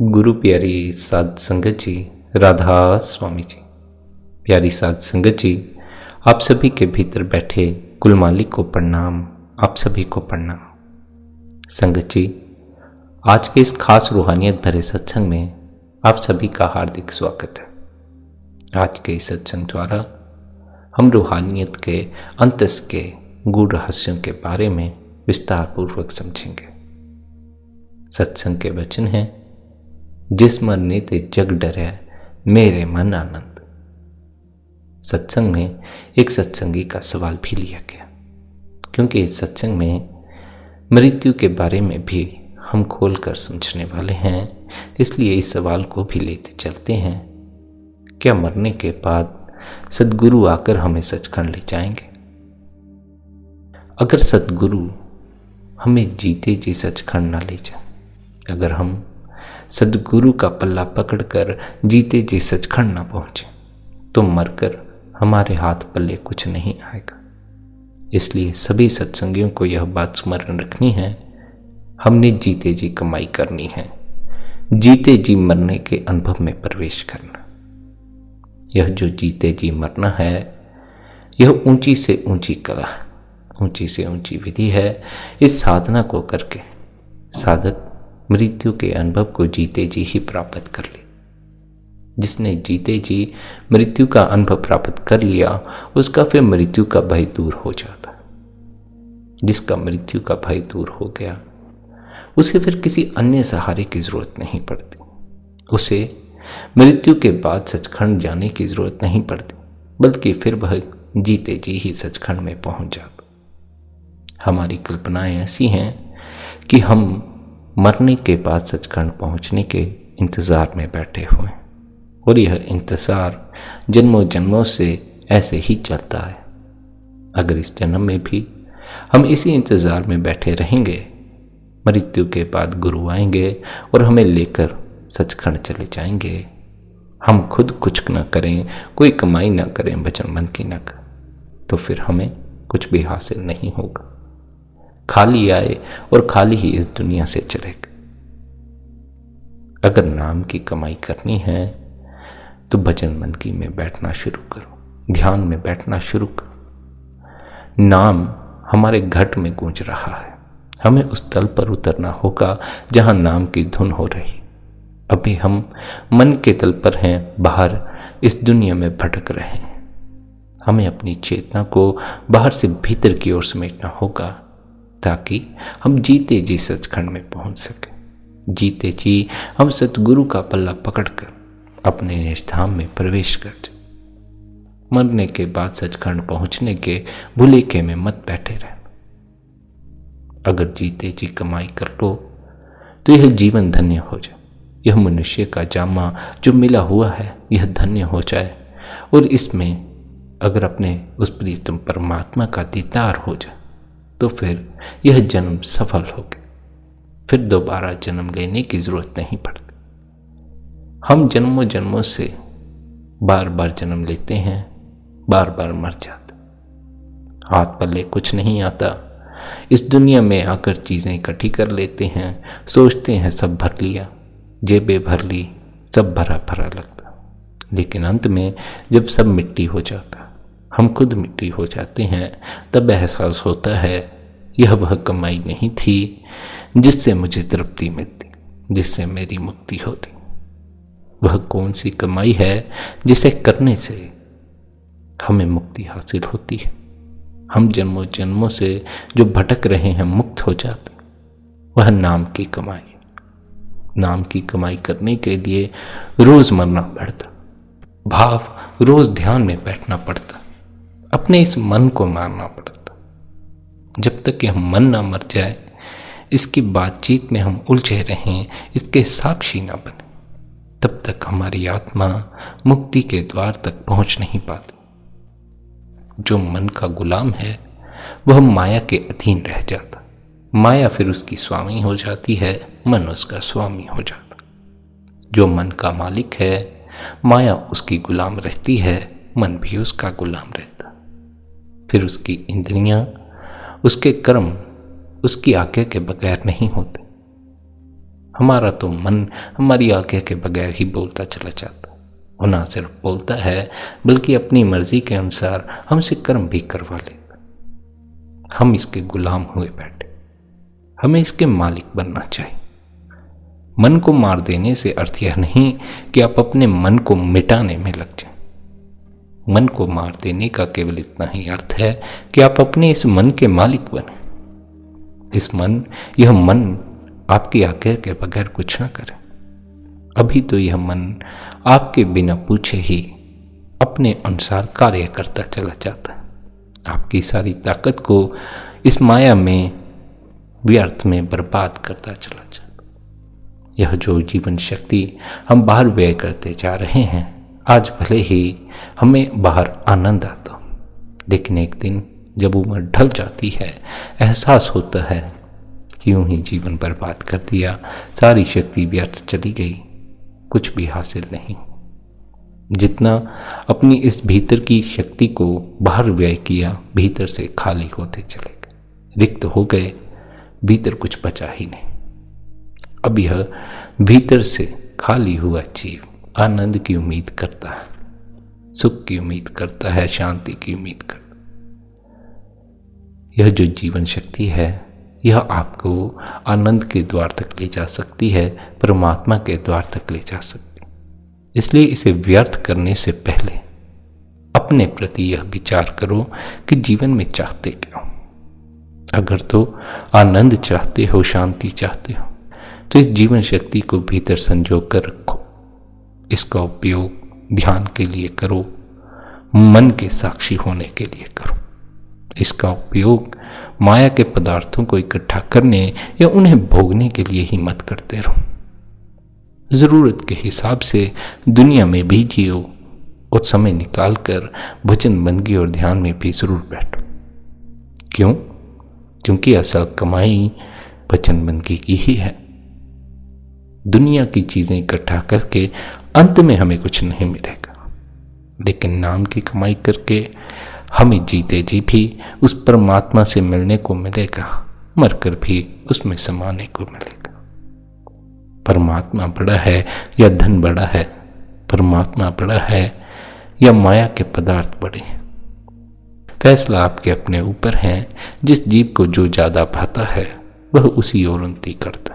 गुरु प्यारी साध संगत जी, राधा स्वामी जी। प्यारी साध संगत जी, आप सभी के भीतर बैठे कुल मालिक को प्रणाम, आप सभी को प्रणाम। संगत जी, आज के इस खास रूहानियत भरे सत्संग में आप सभी का हार्दिक स्वागत है। आज के इस सत्संग द्वारा हम रूहानियत के अंतस के गूढ़ रहस्यों के बारे में विस्तार पूर्वक समझेंगे। सत्संग के वचन हैं, जिस मन ने ते जग डरे मेरे मन आनंद। सत्संग में एक सत्संगी का सवाल भी लिया गया, क्योंकि इस सत्संग में मृत्यु के बारे में भी हम खोलकर समझने वाले हैं, इसलिए इस सवाल को भी लेते चलते हैं। क्या मरने के बाद सद्गुरु आकर हमें सचखंड ले जाएंगे? अगर सद्गुरु हमें जीते जी सचखंड ना ले जाए, अगर हम सद्गुरु का पल्ला पकड़कर जीते जी सचखंड ना पहुंचे, तो मरकर हमारे हाथ पल्ले कुछ नहीं आएगा। इसलिए सभी सत्संगियों को यह बात स्मरण रखनी है, हमने जीते जी कमाई करनी है, जीते जी मरने के अनुभव में प्रवेश करना। यह जो जीते जी मरना है, यह ऊंची से ऊंची कला, ऊंची से ऊंची विधि है। इस साधना को करके साधक मृत्यु के अनुभव को जीते जी ही प्राप्त कर ले। जिसने जीते जी मृत्यु का अनुभव प्राप्त कर लिया, उसका फिर मृत्यु का भय दूर हो जाता। जिसका मृत्यु का भय दूर हो गया, उसे फिर किसी अन्य सहारे की जरूरत नहीं पड़ती। उसे मृत्यु के बाद सचखंड जाने की जरूरत नहीं पड़ती, बल्कि फिर वह जीते जी ही सचखंड में पहुंच जाता। हमारी कल्पनाएं ऐसी हैं कि हम मरने के बाद सचखंड पहुंचने के इंतज़ार में बैठे हुए, और यह इंतज़ार जन्मों जन्मों से ऐसे ही चलता है। अगर इस जन्म में भी हम इसी इंतज़ार में बैठे रहेंगे, मृत्यु के बाद गुरु आएंगे और हमें लेकर सचखंड चले जाएंगे। हम खुद कुछ न करें, कोई कमाई न करें, भजन मन की न करें, तो फिर हमें कुछ भी हासिल नहीं होगा। खाली आए और खाली ही इस दुनिया से चले गए। अगर नाम की कमाई करनी है, तो भजन मन की में बैठना शुरू करो, ध्यान में बैठना शुरू करो। नाम हमारे घट में गूंज रहा है, हमें उस तल पर उतरना होगा जहां नाम की धुन हो रही। अभी हम मन के तल पर हैं, बाहर इस दुनिया में भटक रहे हैं। हमें अपनी चेतना को बाहर से भीतर की ओर समेटना होगा, ताकि हम जीते जी सचखंड में पहुंच सके। जीते जी हम सतगुरु का पल्ला पकड़कर अपने निष्ठाम में प्रवेश कर जाए। मरने के बाद सचखंड पहुंचने के भुलेखे में मत बैठे रहना। अगर जीते जी कमाई कर लो, तो यह जीवन धन्य हो जाए। यह मनुष्य का जामा जो मिला हुआ है, यह धन्य हो जाए, और इसमें अगर अपने उस प्रीतम परमात्मा का दीदार हो जाए, तो फिर यह जन्म सफल हो गया। फिर दोबारा जन्म लेने की जरूरत नहीं पड़ती। हम जन्मों जन्मों से बार बार जन्म लेते हैं, बार बार मर जाते। हाथ पल्ले कुछ नहीं आता। इस दुनिया में आकर चीज़ें इकट्ठी कर लेते हैं, सोचते हैं सब भर लिया, जेबें भर ली, सब भरा भरा लगता। लेकिन अंत में जब सब मिट्टी हो जाता, हम खुद मिट्टी हो जाते हैं, तब एहसास होता है यह वह कमाई नहीं थी जिससे मुझे तृप्ति मिलती, जिससे मेरी मुक्ति होती। वह कौन सी कमाई है जिसे करने से हमें मुक्ति हासिल होती है? हम जन्मों जन्मों से जो भटक रहे हैं, मुक्त हो जाते। वह नाम की कमाई। नाम की कमाई करने के लिए रोज मरना पड़ता, भाव रोज ध्यान में बैठना पड़ता, अपने इस मन को मारना पड़ता। जब तक कि हम मन ना मर जाए, इसकी बातचीत में हम उलझे रहें, इसके साक्षी ना बने, तब तक हमारी आत्मा मुक्ति के द्वार तक पहुंच नहीं पाती। जो मन का गुलाम है, वह माया के अधीन रह जाता। माया फिर उसकी स्वामी हो जाती है, मन उसका स्वामी हो जाता। जो मन का मालिक है, माया उसकी गुलाम रहती है, मन भी उसका गुलाम रहता। फिर उसकी इंद्रियां, उसके कर्म उसकी आज्ञा के बगैर नहीं होते। हमारा तो मन हमारी आज्ञा के बगैर ही बोलता चला जाता, वो ना सिर्फ बोलता है बल्कि अपनी मर्जी के अनुसार हमसे कर्म भी करवा लेता। हम इसके गुलाम हुए बैठे, हमें इसके मालिक बनना चाहिए। मन को मार देने से अर्थ यह नहीं कि आप अपने मन को मिटाने में लग जाएं। मन को मार देने का केवल इतना ही अर्थ है कि आप अपने इस मन के मालिक बने। यह मन आपकी आज्ञा के बगैर कुछ ना करे। अभी तो यह मन आपके बिना पूछे ही अपने अनुसार कार्य करता चला जाता है। आपकी सारी ताकत को इस माया में व्यर्थ में बर्बाद करता चला जाता। यह जो जीवन शक्ति हम बाहर व्यय करते जा रहे हैं, आज भले ही हमें बाहर आनंद आता, लेकिन एक दिन जब उम्र ढल जाती है, एहसास होता है कि यूं ही जीवन बर्बाद कर दिया, सारी शक्ति व्यर्थ चली गई, कुछ भी हासिल नहीं। जितना अपनी इस भीतर की शक्ति को बाहर व्यय किया, भीतर से खाली होते चले गए, रिक्त हो गए, भीतर कुछ बचा ही नहीं। अब यह भीतर से खाली हुआ जीव आनंद की उम्मीद करता है, सुख की उम्मीद करता है, शांति की उम्मीद करता है। यह जो जीवन शक्ति है, यह आपको आनंद के द्वार तक ले जा सकती है, परमात्मा के द्वार तक ले जा सकती है। इसलिए इसे व्यर्थ करने से पहले अपने प्रति यह विचार करो कि जीवन में चाहते क्या हो। अगर तो आनंद चाहते हो, शांति चाहते हो, तो इस जीवन शक्ति को भीतर संजो कर रखो। इसका उपयोग ध्यान के लिए करो, मन के साक्षी होने के लिए करो। इसका उपयोग माया के पदार्थों को इकट्ठा करने या उन्हें भोगने के लिए ही मत करते रहो। जरूरत के हिसाब से दुनिया में भी जियो और समय निकालकर भजन बंदगी और ध्यान में भी जरूर बैठो। क्यों? क्योंकि असल कमाई भजन बंदगी की ही है। दुनिया की चीजें इकट्ठा करके अंत में हमें कुछ नहीं मिलेगा, लेकिन नाम की कमाई करके हमें जीते जी भी उस परमात्मा से मिलने को मिलेगा, मरकर भी उसमें समाने को मिलेगा। परमात्मा बड़ा है या धन बड़ा है, परमात्मा बड़ा है या माया के पदार्थ बड़े हैं, फैसला आपके अपने ऊपर है। जिस जीव को जो ज्यादा भाता है वह उसी ओर उन्नति करता।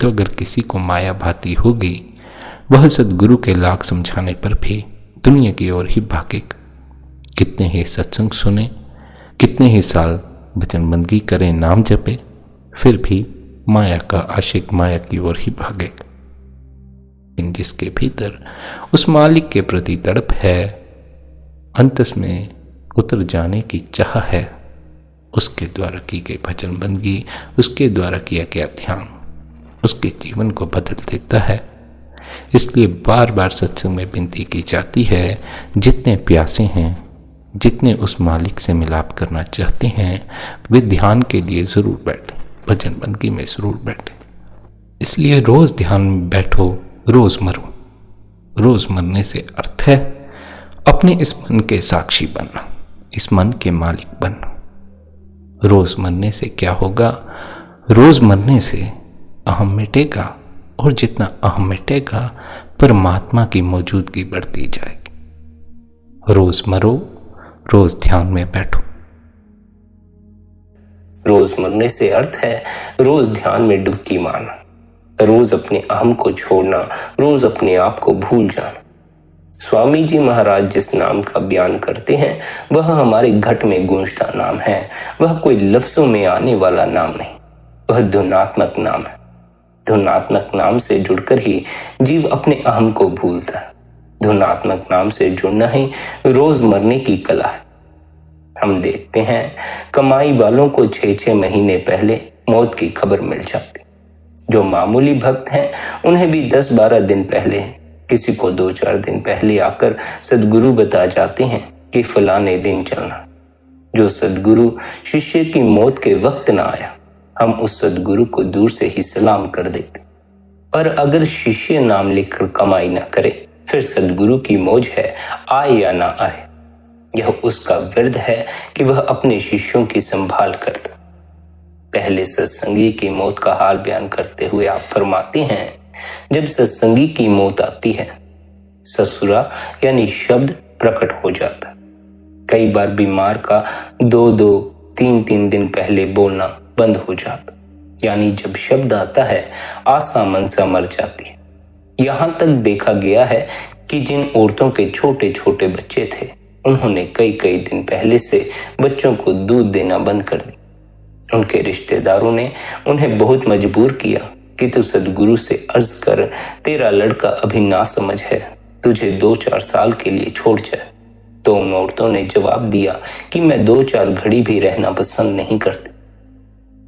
तो अगर किसी को माया भाती होगी, वह सद्गुरु के लाख समझाने पर भी दुनिया की ओर ही भागेगा। कितने ही सत्संग सुने, कितने ही साल भजन बंदगी करें, नाम जपे, फिर भी माया का आशिक माया की ओर ही भागेगा। लेकिन जिसके भीतर उस मालिक के प्रति तड़प है, अंतस में उतर जाने की चाह है, उसके द्वारा की गई भजन बंदगी, उसके द्वारा किया गया ध्यान उसके जीवन को बदल देता है। इसलिए बार बार सत्संग में विनती की जाती है, जितने प्यासे हैं, जितने उस मालिक से मिलाप करना चाहते हैं, वे ध्यान के लिए जरूर बैठें, भजन बंदगी में जरूर बैठें। इसलिए रोज ध्यान में बैठो, रोज मरो। रोज मरने से अर्थ है अपने इस मन के साक्षी बनना, इस मन के मालिक बनना। रोज मरने से क्या होगा? रोज मरने से अहम मिटेगा, और जितना अहम मिटेगा परमात्मा की मौजूदगी बढ़ती जाएगी। रोज मरो, रोज ध्यान में बैठो। रोज मरने से अर्थ है रोज ध्यान में डुबकी मारना, रोज अपने अहम को छोड़ना, रोज अपने आप को भूल जाना। स्वामी जी महाराज जिस नाम का बयान करते हैं वह हमारे घट में गूंजता नाम है। वह कोई लफ्जों में आने वाला नाम नहीं, वह धुनात्मक नाम है। धुनात्मक नाम से जुड़कर ही जीव अपने अहम को भूलता है। धुनात्मक नाम से जुड़ना ही रोज मरने की कला है। हम देखते हैं कमाई वालों को 6-6 महीने पहले मौत की खबर मिल जाती। जो मामूली भक्त हैं उन्हें भी 10-12 दिन पहले, किसी को 2-4 दिन पहले आकर सद्गुरु बता जाते हैं कि फलाने दिन चलना। जो सद्गुरु शिष्य की मौत के वक्त ना आया, हम उस सद्गुरु को दूर से ही सलाम कर देते। पर अगर शिष्य नाम लिखकर कमाई ना करे, फिर सद्गुरु की मौज है, आए या ना आए। यह उसका विरध है कि वह अपने शिष्यों की संभाल करता। पहले सत्संगी की मौत का हाल बयान करते हुए आप फरमाते हैं, जब सत्संगी की मौत आती है ससुरा यानी शब्द प्रकट हो जाता। कई बार बीमार का 2-2, 3-3 दिन पहले बोलना बंद हो जाता, यानी जब शब्द आता है आशा मनसा मर जाती है। यहां तक देखा गया है कि जिन औरतों के छोटे छोटे बच्चे थे उन्होंने कई कई दिन पहले से बच्चों को दूध देना बंद कर दिया। उनके रिश्तेदारों ने उन्हें बहुत मजबूर किया कि तू सदगुरु से अर्ज कर, तेरा लड़का अभी ना समझ है, तुझे 2-4 साल के लिए छोड़ जाए। तो उन औरतों ने जवाब दिया कि मैं 2-4 घड़ी भी रहना पसंद नहीं करती।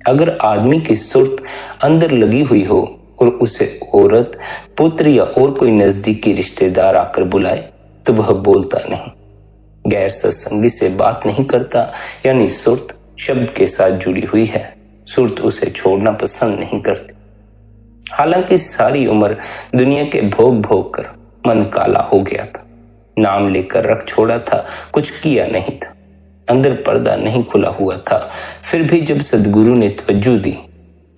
अगर आदमी की सुर्त अंदर लगी हुई हो और उसे औरत, पुत्र या और कोई नजदीकी रिश्तेदार आकर बुलाए तो वह बोलता नहीं, गैर सत्संगी से बात नहीं करता, यानी सुर्त शब्द के साथ जुड़ी हुई है। सुर्त उसे छोड़ना पसंद नहीं करती। हालांकि सारी उम्र दुनिया के भोग भोग कर मन काला हो गया था, नाम लेकर रख छोड़ा था, कुछ किया नहीं था, अंदर पर्दा नहीं खुला हुआ था। फिर भी जब सदगुरु ने तवज्जो दी,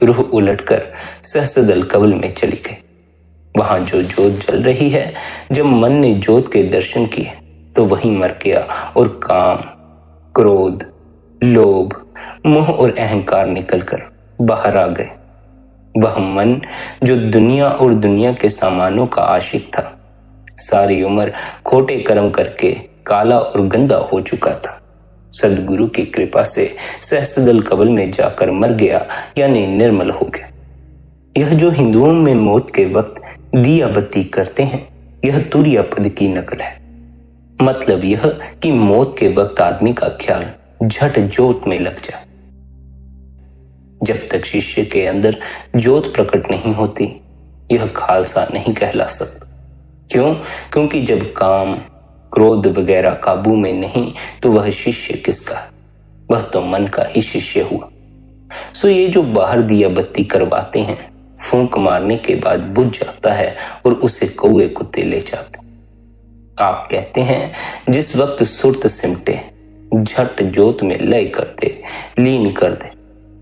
रूह उलटकर सहस्रदल कमल में चली गई। वहां जो जोत जल रही है, जब मन ने जोत के दर्शन किए तो वहीं मर गया और काम, क्रोध, लोभ, मोह और अहंकार निकलकर बाहर आ गए। वह मन जो दुनिया और दुनिया के सामानों का आशिक था, सारी उम्र खोटे कर्म करके काला और गंदा हो चुका था, सदगुरु की कृपा से सहस्रदल कमल में जाकर मर गया, यानी निर्मल हो गया। यह जो हिंदुओं में मौत के वक्त दिया बत्ती करते हैं, यह तुरिया पद की नकल है। मतलब यह कि मौत के वक्त आदमी का ख्याल झट जोत में लग जाए। जब तक शिष्य के अंदर जोत प्रकट नहीं होती, यह खालसा नहीं कहला सकता। क्यों? क्योंकि जब काम, क्रोध वगैरह काबू में नहीं तो वह शिष्य किसका? वह तो मन का ही शिष्य हुआ। सो ये जो बाहर दिया बत्ती करवाते हैं, फूंक मारने के बाद बुझ जाता है और उसे कौवे कुत्ते ले जाते। आप कहते हैं जिस वक्त सुरत सिमटे, झट जोत में लय कर दे, लीन कर दे,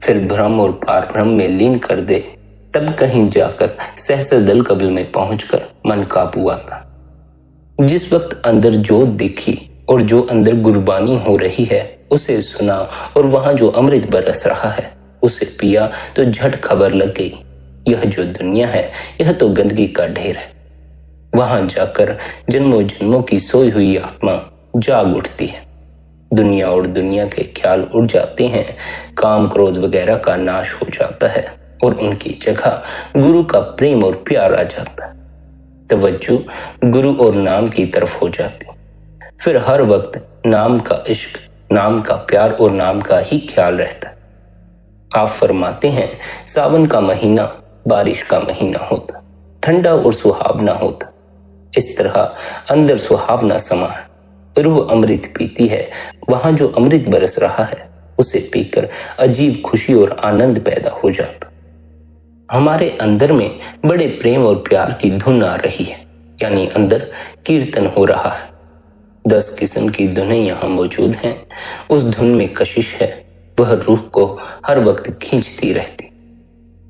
फिर भ्रम और पार भ्रम में लीन कर दे, तब कहीं जाकर सहस्रदल कमल में पहुंचकर मन काबू आता। जिस वक्त अंदर जोत दिखी और जो अंदर गुरबानी हो रही है उसे सुना और वहां जो अमृत बरस रहा है उसे पिया तो झट खबर लग गई, यह जो दुनिया है यह तो गंदगी का ढेर है। वहां जाकर जन्मों जन्मों की सोई हुई आत्मा जाग उठती है। दुनिया और दुनिया के ख्याल उड़ जाते हैं, काम क्रोध वगैरह का नाश हो जाता है और उनकी जगह गुरु का प्रेम और प्यार आ जाता है। तवज्जो गुरु और नाम की तरफ हो जाती। फिर हर वक्त नाम का इश्क, नाम का प्यार और नाम का ही ख्याल रहता है। आप फरमाते हैं सावन का महीना बारिश का महीना होता, ठंडा और सुहावना होता। इस तरह अंदर सुहावना समा है, रूह अमृत पीती है। वहां जो अमृत बरस रहा है उसे पीकर अजीब खुशी और आनंद पैदा हो जाता। हमारे अंदर में बड़े प्रेम और प्यार की धुन आ रही है, यानी अंदर कीर्तन हो रहा है। 10 किस्म की धुनें यहाँ मौजूद हैं। उस धुन में कशिश है, वह रूह को हर वक्त खींचती रहती।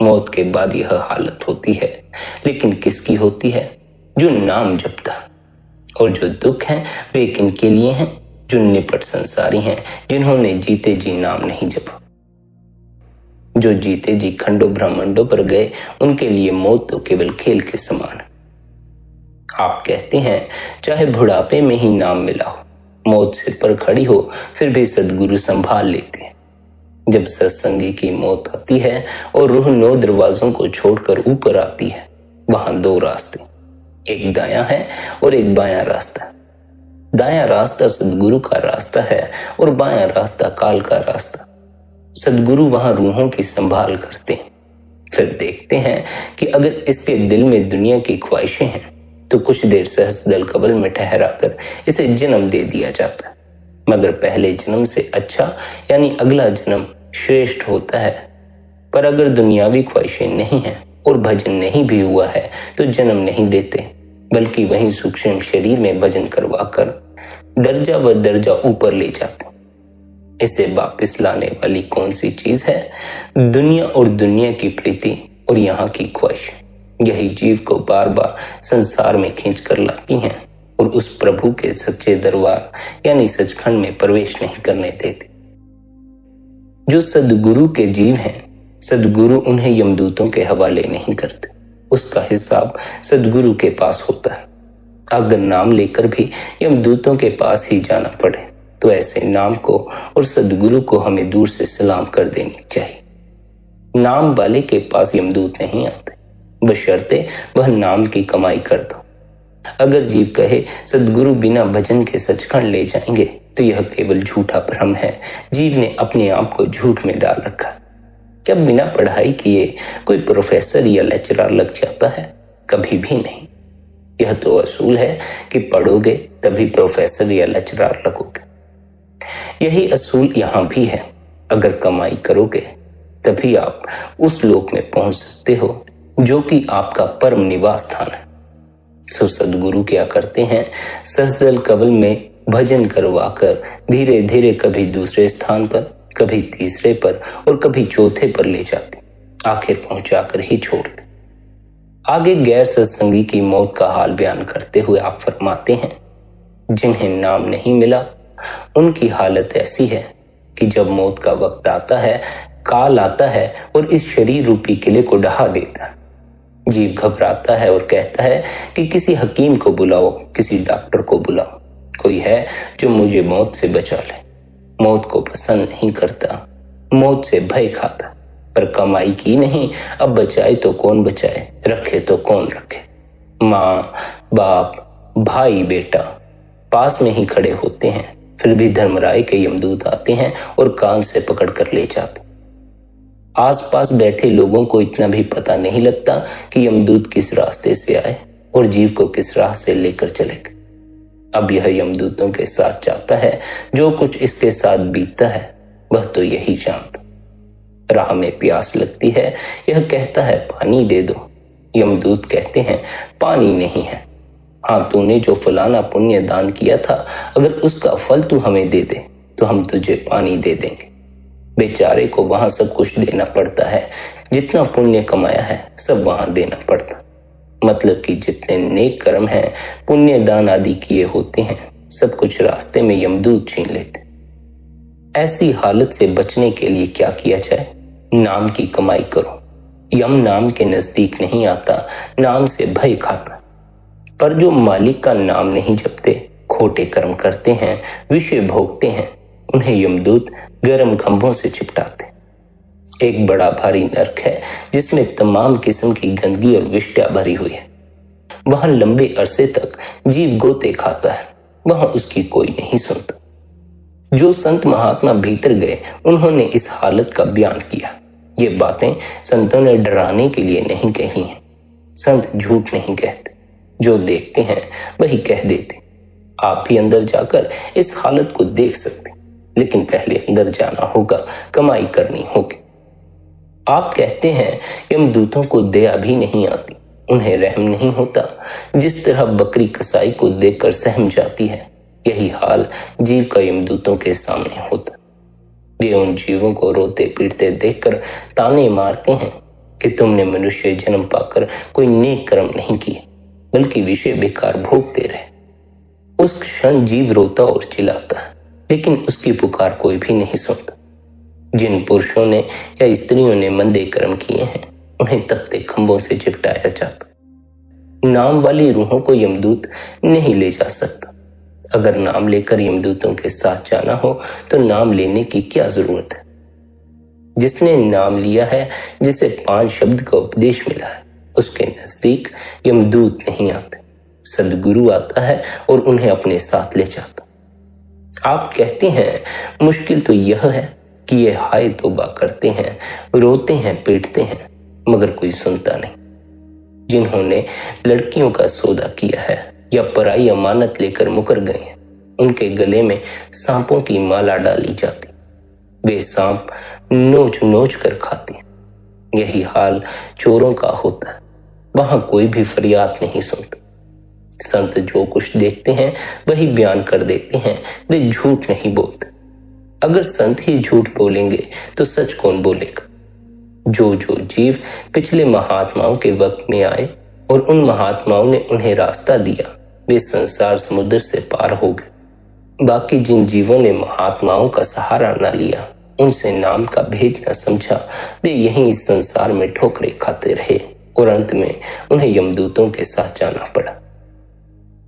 मौत के बाद यह हालत होती है, लेकिन किसकी होती है? जो नाम जपता। और जो दुख हैं वे किनके लिए हैं? जो निपट संसारी हैं, जिन्होंने जीते जी नाम नहीं जपा। जो जीते जी खंडों ब्रह्मांडों पर गए, उनके लिए मौत तो केवल खेल के समान है। आप कहते हैं चाहे बुढ़ापे में ही नाम मिला हो, मौत सिर पर खड़ी हो, फिर भी सदगुरु संभाल लेते हैं। जब सत्संगी की मौत आती है और रूह 9 दरवाजों को छोड़कर ऊपर आती है, वहां 2 रास्ते, एक दायां है और एक बायां रास्ता। दायां रास्ता सदगुरु का रास्ता है और बायां रास्ता काल का रास्ता। सदगुरु वहां रूहों की संभाल करते हैं। फिर देखते हैं कि अगर इसके दिल में दुनिया की ख्वाहिशें हैं तो कुछ देर सहस्रदल कमल में ठहरा कर इसे जन्म दे दिया जाता है। मगर पहले जन्म से अच्छा यानी अगला जन्म श्रेष्ठ होता है। पर अगर दुनियावी ख्वाहिशें नहीं हैं और भजन नहीं भी हुआ है तो जन्म नहीं देते, बल्कि वहीं सूक्ष्म शरीर में भजन करवाकर दर्जा व दर्जा ऊपर ले जाते। इसे वापस लाने वाली कौन सी चीज है? दुनिया और दुनिया की प्रीति और यहाँ की ख्वाहिश। यही जीव को बार बार संसार में खींच कर लाती हैं और उस प्रभु के सच्चे दरबार यानी सचखंड में प्रवेश नहीं करने देती। जो सद्गुरु के जीव हैं, सद्गुरु उन्हें यमदूतों के हवाले नहीं करते। उसका हिसाब सद्गुरु के पास होता है। अगर नाम लेकर भी यमदूतों के पास ही जाना पड़े तो ऐसे नाम को और सद्गुरु को हमें दूर से सलाम कर देनी चाहिए। नाम वाले के पास यमदूत नहीं आते, बशर्ते वह नाम की कमाई कर दो। अगर जीव कहे सद्गुरु बिना भजन के सचखंड ले जाएंगे तो यह केवल झूठा भ्रम है। जीव ने अपने आप को झूठ में डाल रखा। क्या बिना पढ़ाई किए कोई प्रोफेसर या लेक्चरर लग जाता है? कभी भी नहीं। यह तो असूल है कि पढ़ोगे तभी प्रोफेसर या लेक्चरर लगोगे। यही असूल यहाँ भी है। अगर कमाई करोगे तभी आप उस लोक में पहुंच सकते हो जो कि आपका परम निवास स्थान है। सो सद्गुरु क्या करते हैं? सहजल कवल में भजन करवाकर धीरे धीरे कभी दूसरे स्थान पर, कभी तीसरे पर और कभी चौथे पर ले जाते, आखिर पहुंचाकर ही छोड़ते। आगे गैर सत्संगी की मौत का हाल बयान करते हुए आप फरमाते हैं, जिन्हें नाम नहीं मिला उनकी हालत ऐसी है कि जब मौत का वक्त आता है, काल आता है और इस शरीर रूपी किले को ढहा देता है। जीव घबराता है और कहता है कि किसी हकीम को बुलाओ, किसी डॉक्टर को बुलाओ, कोई है जो मुझे मौत से बचा ले। मौत को पसंद नहीं करता, मौत से भय खाता, पर कमाई की नहीं। अब बचाए तो कौन बचाए, रखे तो कौन रखे। माँ बाप भाई बेटा पास में ही खड़े होते हैं, फिर भी धर्मराय के यमदूत आते हैं और कान से पकड़ कर ले जाते। आसपास बैठे लोगों को इतना भी पता नहीं लगता कि यमदूत किस रास्ते से आए और जीव को किस राह से लेकर चले गए। अब यह यमदूतों के साथ चाहता है, जो कुछ इसके साथ बीतता है वह तो यही जानता। राह में प्यास लगती है, यह कहता है पानी दे दो। यमदूत कहते हैं पानी नहीं है। हाँ, तूने जो फलाना पुण्य दान किया था, अगर उसका फल तू हमें दे दे तो हम तुझे पानी दे देंगे। बेचारे को वहां सब कुछ देना पड़ता है, जितना पुण्य कमाया है सब वहां देना पड़ता। मतलब कि जितने नेक कर्म हैं, पुण्य दान आदि किए होते हैं, सब कुछ रास्ते में यमदूत छीन लेते। ऐसी हालत से बचने के लिए क्या किया जाए? नाम की कमाई करो। यम नाम के नजदीक नहीं आता, नाम से भय खाता। पर जो मालिक का नाम नहीं जपते, खोटे कर्म करते हैं, विषय भोगते हैं, उन्हें यमदूत गर्म खंभों से चिपटाते। एक बड़ा भारी नरक है जिसमें तमाम किस्म की गंदगी और विष्ठा भरी हुई है। वहां लंबे अरसे तक जीव गोते खाता है, वहां उसकी कोई नहीं सुनता। जो संत महात्मा भीतर गए उन्होंने इस हालत का बयान किया। ये बातें संतों ने डराने के लिए नहीं कही हैं। संत झूठ नहीं कहते, जो देखते हैं वही कह देते। आप भी अंदर जाकर इस हालत को देख सकते, लेकिन पहले अंदर जाना होगा, कमाई करनी होगी। आप कहते हैं यमदूतों को दया भी नहीं आती, उन्हें रहम नहीं होता। जिस तरह बकरी कसाई को देखकर सहम जाती है, यही हाल जीव का यमदूतों के सामने होता। वे उन जीवों को रोते पीटते देखकर ताने मारते हैं कि तुमने मनुष्य जन्म पाकर कोई नेक कर्म नहीं किए, बल्कि विषय बेकार भोगते रहे। उस क्षण जीव रोता और चिल्लाता है, लेकिन उसकी पुकार कोई भी नहीं सुनता। जिन पुरुषों ने या स्त्रियों ने मंदे कर्म किए हैं, उन्हें तपते खंभों से चिपटाया जाता। नाम वाली रूहों को यमदूत नहीं ले जा सकता। अगर नाम लेकर यमदूतों के साथ जाना हो तो नाम लेने की क्या जरूरत है? जिसने नाम लिया है, जिसे 5 शब्द का उपदेश मिला है, उसके नजदीक यमदूत नहीं आते। सद्गुरु आता है और उन्हें अपने साथ ले जाता। आप कहते हैं मुश्किल तो यह है कि ये हाय तौबा करते हैं, रोते हैं, पीटते हैं, मगर कोई सुनता नहीं। जिन्होंने लड़कियों का सौदा किया है या पराई अमानत लेकर मुकर गए हैं, उनके गले में सांपों की माला डाली जाती। वे सांप नोच नोच कर खाते। यही हाल चोरों का होता है, वहां कोई भी फरियाद नहीं सुनता। संत जो कुछ देखते हैं वही बयान कर देते हैं, वे झूठ नहीं बोलते। अगर संत ही झूठ बोलेंगे तो सच कौन बोलेगा? जो जीव पिछले महात्माओं के वक्त में आए और उन महात्माओं ने उन्हें रास्ता दिया, वे संसार समुद्र से पार हो गए। बाकी जिन जीवों ने महात्माओं का सहारा न लिया, उनसे नाम का भेद न समझा, वे यहीं इस संसार में ठोकरें खाते रहे और अंत में उन्हें यमदूतों के साथ जाना पड़ा।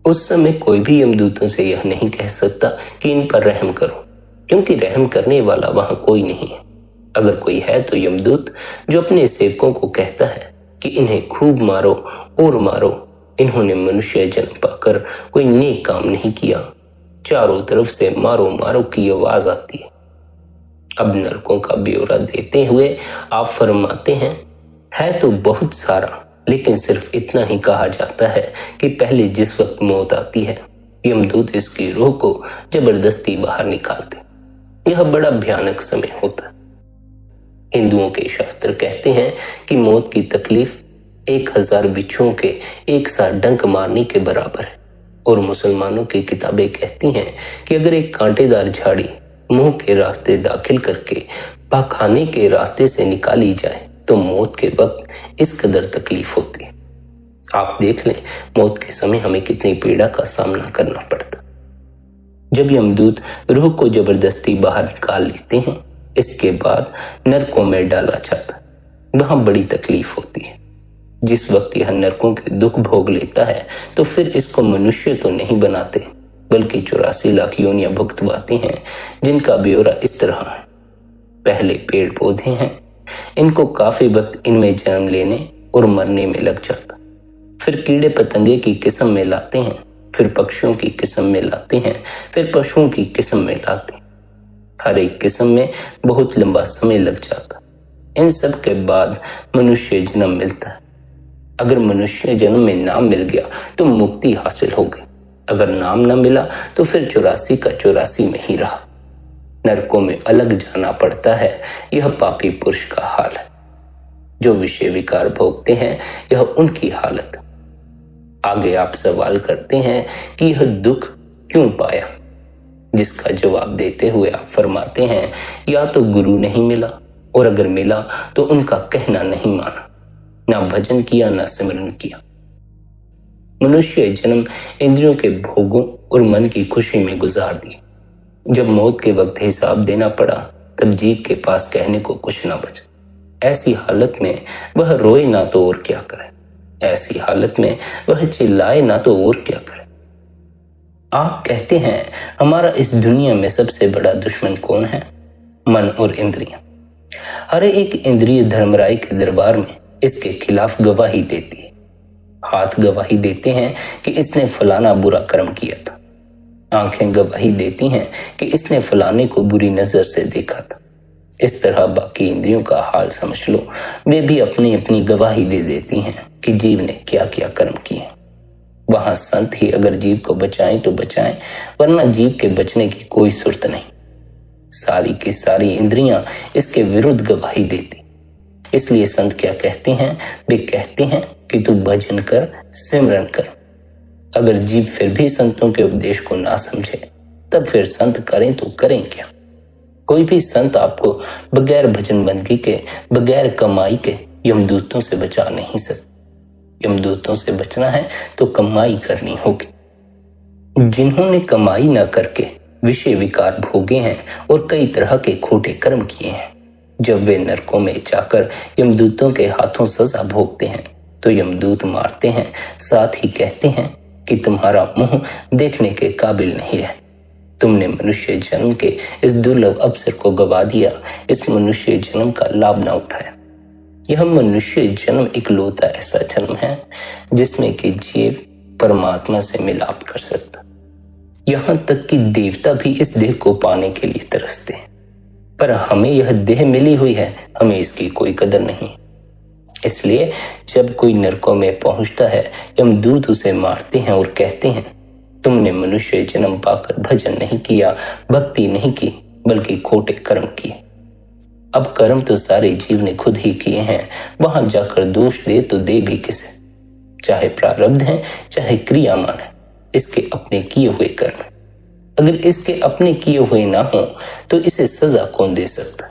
उस समय कोई भी यमदूतों से यह नहीं कह सकता कि इन पर रहम करो, क्योंकि रहम करने वाला वहां कोई नहीं है। अगर कोई है तो यमदूत, जो अपने सेवकों को कहता है कि इन्हें खूब मारो और मारो, इन्होंने मनुष्य जन्म पाकर कोई नेक काम नहीं किया। चारों तरफ से मारो मारो की आवाज आती है। अब नरकों का ब्यौरा देते हुए आप फरमाते हैं, है तो बहुत सारा, लेकिन सिर्फ इतना ही कहा जाता है कि पहले जिस वक्त मौत आती है, यमदूत इसकी रूह को जबरदस्ती बाहर निकालते। यह बड़ा भयानक समय होता है। हिंदुओं के शास्त्र कहते हैं कि मौत की तकलीफ 1000 बिच्छुओं के एक साथ डंक मारने के बराबर है, और मुसलमानों की किताबें कहती हैं कि अगर एक कांटेदार झाड़ी मुंह के रास्ते दाखिल करके पाखाने के रास्ते से निकाली जाए तो मौत के वक्त इस कदर तकलीफ होती है। आप देख लें मौत के समय हमें कितनी पीड़ा का सामना करना पड़ता। जब यमदूत रूह को जबरदस्ती बाहर निकाल लेते हैं, इसके बाद नरकों में डाला जाता, वहां बड़ी तकलीफ होती है। जिस वक्त यह नरकों के दुख भोग लेता है तो फिर इसको मनुष्य तो नहीं बनाते, बल्कि 84 लाख योनियां भुगतवाते हैं, जिनका ब्यौरा इस तरह है। पहले पेड़ पौधे हैं, इनको काफी वक्त इनमें जन्म लेने और मरने में लग जाता। फिर कीड़े पतंगे की किस्म में लाते हैं, फिर पक्षियों की किस्म में लाते हैं, फिर पशुओं की किस्म में लाते हैं। हर एक किस्म में बहुत लंबा समय लग जाता। इन सब के बाद मनुष्य जन्म मिलता है। अगर मनुष्य जन्म में नाम मिल गया तो मुक्ति हासिल हो गई, अगर नाम न मिला तो फिर 84 का 84 में ही रहा। नरकों में अलग जाना पड़ता है। यह पापी पुरुष का हाल है। जो विषय विकार भोगते हैं, यह उनकी हालत। आगे आप सवाल करते हैं कि यह दुख क्यों पाया, जिसका जवाब देते हुए आप फरमाते हैं, या तो गुरु नहीं मिला, और अगर मिला तो उनका कहना नहीं माना, ना भजन किया ना सिमरन किया। मनुष्य जन्म इंद्रियों के भोगों और मन की खुशी में गुजार दी। जब मौत के वक्त हिसाब देना पड़ा, तब जीव के पास कहने को कुछ ना बचा। ऐसी हालत में वह रोए ना तो और क्या करे, ऐसी हालत में वह चिल्लाए ना तो और क्या करे। आप कहते हैं हमारा इस दुनिया में सबसे बड़ा दुश्मन कौन है? मन और इंद्रियां। हर एक इंद्रिय धर्मराय के दरबार में इसके खिलाफ गवाही देती है। हाथ गवाही देते हैं कि इसने फलाना बुरा कर्म किया था। आंखें गवाही देती हैं कि इसने फलाने को बुरी नजर से देखा था। इस तरह बाकी इंद्रियों का हाल समझ लो, वे भी अपनी अपनी गवाही दे देती हैं कि जीव ने क्या क्या कर्म किए। वहां संत ही अगर जीव को बचाएं तो बचाएं, वरना जीव के बचने की कोई सुर्त नहीं। सारी की सारी इंद्रियां इसके विरुद्ध गवाही देती। इसलिए संत क्या कहते हैं? वे कहते हैं कि तू भजन कर, सिमरन कर। अगर जीव फिर भी संतों के उपदेश को ना समझे, तब फिर संत करें तो करें क्या? कोई भी संत आपको बगैर भजन बंदगी के, बगैर कमाई के यमदूतों से बचा नहीं सकता। यमदूतों से बचना है तो कमाई करनी होगी। जिन्होंने कमाई न करके विषय विकार भोगे हैं और कई तरह के खोटे कर्म किए हैं, जब वे नरकों में जाकर यमदूतों के हाथों सजा भोगते हैं तो यमदूत मारते हैं, साथ ही कहते हैं कि तुम्हारा मुंह देखने के काबिल नहीं है। तुमने मनुष्य जन्म के इस दुर्लभ अवसर को गवा दिया, इस मनुष्य जन्म का लाभ न उठाया। यह मनुष्य जन्म इकलौता ऐसा जन्म है जिसमें कि जीव परमात्मा से मिलाप कर सकता। यहाँ तक कि देवता भी इस देह को पाने के लिए तरसते हैं, पर हमें यह देह मिली हुई है, हमें इसकी कोई कदर नहीं। इसलिए जब कोई नरकों में पहुंचता है, यमदूत उसे मारते हैं और कहते हैं, तुमने मनुष्य जन्म पाकर भजन नहीं किया, भक्ति नहीं की, बल्कि खोटे कर्म किए। अब कर्म तो सारे जीव ने खुद ही किए हैं, वहां जाकर दोष दे तो दे भी किसे? चाहे प्रारब्ध है, चाहे क्रियामान है, इसके अपने किए हुए कर्म। अगर इसके अपने किए हुए ना हो तो इसे सजा कौन दे सकता?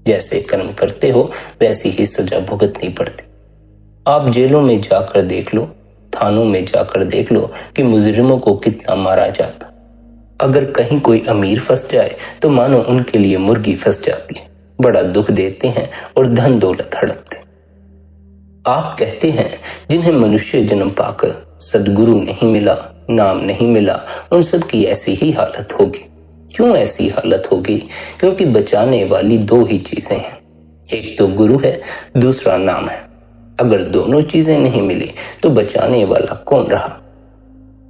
जैसे कर्म करते हो वैसी ही सजा भुगतनी पड़ती। आप जेलों में जाकर देख लो, थानों में जाकर देख लो कि मुजरिमों को कितना मारा जाता। अगर कहीं कोई अमीर फंस जाए तो मानो उनके लिए मुर्गी फंस जाती है। बड़ा दुख देते हैं और धन दौलत हड़पते। आप कहते हैं जिन्हें मनुष्य जन्म पाकर सद्गुरु नहीं मिला, नाम नहीं मिला, उन सब की ऐसी ही हालत होगी। क्यों ऐसी हालत होगी? क्योंकि बचाने वाली दो ही चीजें हैं, एक तो गुरु है, दूसरा नाम है। अगर दोनों चीजें नहीं मिली तो बचाने वाला कौन रहा?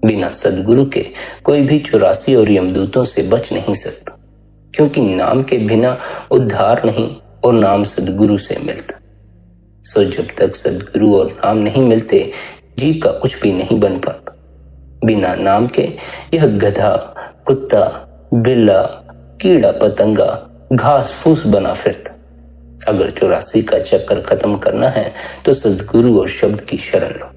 बिना सद्गुरु के कोई भी 84 और यमदूतों से बच नहीं सकता, क्योंकि नाम के बिना उद्धार नहीं और नाम सद्गुरु से मिलता। सो जब तक सद्गुरु और नाम नहीं मिलते जीव का कुछ भी नहीं बन पाता। बिना नाम के यह गधा, कुत्ता, बिल्ला, कीड़ा पतंगा, घास फूस बना फिरता। अगर 84 का चक्कर खत्म करना है तो सद्गुरु और शब्द की शरण लो।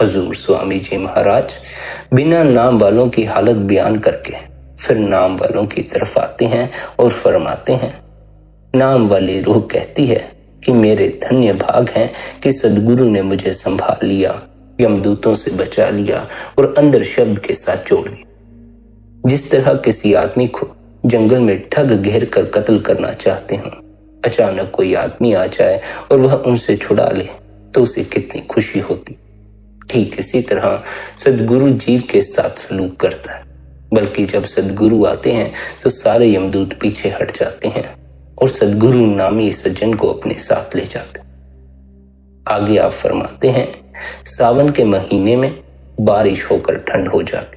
हजूर स्वामी जी महाराज बिना नाम वालों की हालत बयान करके फिर नाम वालों की तरफ आते हैं और फरमाते हैं, नाम वाली रूह कहती है कि मेरे धन्य भाग हैं कि सद्गुरु ने मुझे संभाल लिया, यमदूतों से बचा लिया और अंदर शब्द के साथ जोड़ दिया। जिस तरह किसी आदमी को जंगल में ठग घेर कर कत्ल करना चाहते हो, अचानक कोई आदमी आ जाए और वह उनसे छुड़ा ले तो उसे कितनी खुशी होती। ठीक इसी तरह सद्गुरु जीव के साथ सलूक करता है, बल्कि जब सद्गुरु आते हैं तो सारे यमदूत पीछे हट जाते हैं और सद्गुरु नामी सज्जन को अपने साथ ले जाते। आगे आप फरमाते हैं, सावन के महीने में बारिश होकर ठंड हो जाती।